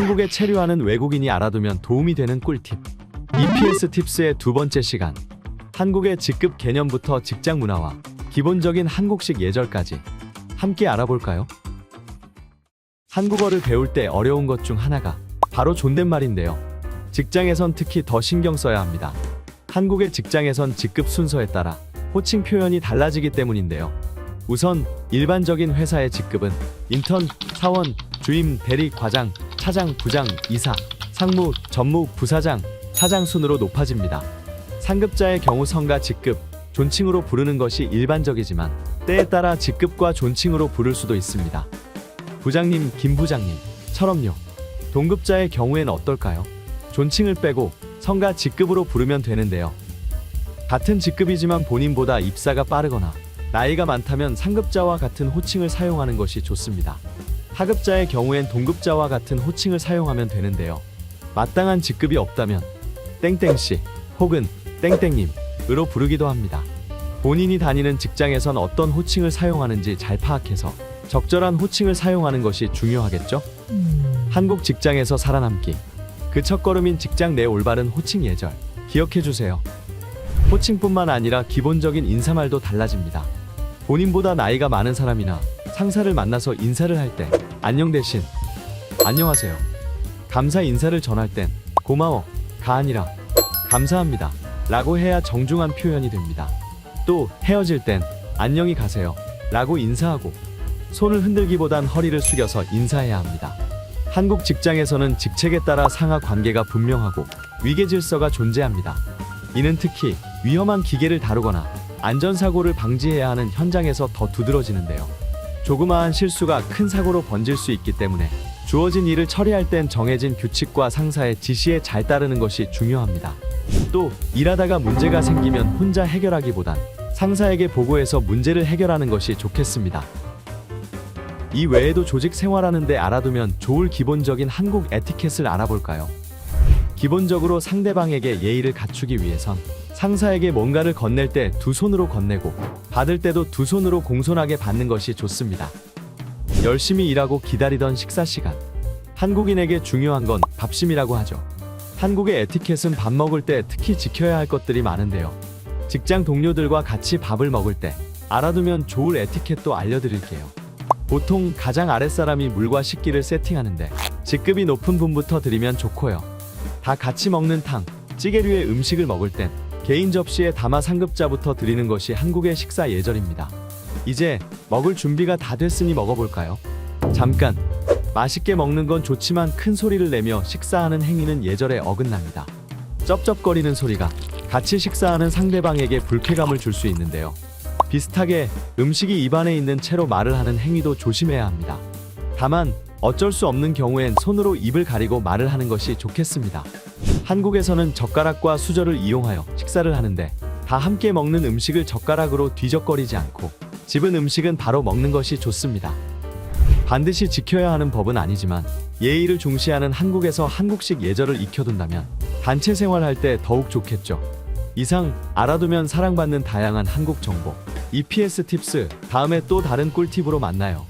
한국에 체류하는 외국인이 알아두면 도움이 되는 꿀팁. EPS 팁스의 두 번째 시간. 한국의 직급 개념부터 직장 문화와 기본적인 한국식 예절까지 함께 알아볼까요? 한국어를 배울 때 어려운 것 중 하나가 바로 존댓말인데요. 직장에선 특히 더 신경 써야 합니다. 한국의 직장에선 직급 순서에 따라 호칭 표현이 달라지기 때문인데요. 우선 일반적인 회사의 직급은 인턴, 사원, 주임, 대리, 과장, 차장, 부장, 이사, 상무, 전무, 부사장, 사장 순으로 높아집니다. 상급자의 경우 성과 직급, 존칭으로 부르는 것이 일반적이지만 때에 따라 직급과 존칭으로 부를 수도 있습니다. 부장님, 김 부장님처럼요. 동급자의 경우엔 어떨까요? 존칭을 빼고 성과 직급으로 부르면 되는데요. 같은 직급이지만 본인보다 입사가 빠르거나 나이가 많다면 상급자와 같은 호칭을 사용하는 것이 좋습니다. 하급자의 경우엔 동급자와 같은 호칭을 사용하면 되는데요. 마땅한 직급이 없다면 땡땡씨 혹은 땡땡님으로 부르기도 합니다. 본인이 다니는 직장에선 어떤 호칭을 사용하는지 잘 파악해서 적절한 호칭을 사용하는 것이 중요하겠죠? 한국 직장에서 살아남기. 그 첫걸음인 직장 내 올바른 호칭 예절 기억해주세요. 호칭뿐만 아니라 기본적인 인사말도 달라집니다. 본인보다 나이가 많은 사람이나 상사를 만나서 인사를 할 때 안녕 대신 안녕하세요. 감사 인사를 전할 땐 고마워 가 아니라 감사합니다 라고 해야 정중한 표현이 됩니다. 또 헤어질 땐 안녕히 가세요 라고 인사하고 손을 흔들기보단 허리를 숙여서 인사해야 합니다. 한국 직장에서는 직책에 따라 상하 관계가 분명하고 위계 질서가 존재합니다. 이는 특히 위험한 기계를 다루거나 안전사고를 방지해야 하는 현장에서 더 두드러지는데요. 조그마한 실수가 큰 사고로 번질 수 있기 때문에 주어진 일을 처리할 땐 정해진 규칙과 상사의 지시에 잘 따르는 것이 중요합니다. 또 일하다가 문제가 생기면 혼자 해결하기보단 상사에게 보고해서 문제를 해결하는 것이 좋겠습니다. 이 외에도 조직 생활하는데 알아두면 좋을 기본적인 한국 에티켓을 알아볼까요? 기본적으로 상대방에게 예의를 갖추기 위해선 상사에게 뭔가를 건넬 때 두 손으로 건네고 받을 때도 두 손으로 공손하게 받는 것이 좋습니다. 열심히 일하고 기다리던 식사 시간. 한국인에게 중요한 건 밥심이라고 하죠. 한국의 에티켓은 밥 먹을 때 특히 지켜야 할 것들이 많은데요. 직장 동료들과 같이 밥을 먹을 때 알아두면 좋을 에티켓도 알려드릴게요. 보통 가장 아랫사람이 물과 식기를 세팅하는데 직급이 높은 분부터 드리면 좋고요. 다 같이 먹는 탕, 찌개류의 음식을 먹을 땐 개인 접시에 담아 상급자부터 드리는 것이 한국의 식사 예절입니다. 이제 먹을 준비가 다 됐으니 먹어볼까요? 잠깐! 맛있게 먹는 건 좋지만 큰 소리를 내며 식사하는 행위는 예절에 어긋납니다. 쩝쩝거리는 소리가 같이 식사하는 상대방에게 불쾌감을 줄 수 있는데요. 비슷하게 음식이 입안에 있는 채로 말을 하는 행위도 조심해야 합니다. 다만 어쩔 수 없는 경우엔 손으로 입을 가리고 말을 하는 것이 좋겠습니다. 한국에서는 젓가락과 수저를 이용하여 식사를 하는데 다 함께 먹는 음식을 젓가락으로 뒤적거리지 않고 집은 음식은 바로 먹는 것이 좋습니다. 반드시 지켜야 하는 법은 아니지만 예의를 중시하는 한국에서 한국식 예절을 익혀둔다면 단체 생활할 때 더욱 좋겠죠. 이상 알아두면 사랑받는 다양한 한국 정보 EPS 팁스, 다음에 또 다른 꿀팁으로 만나요.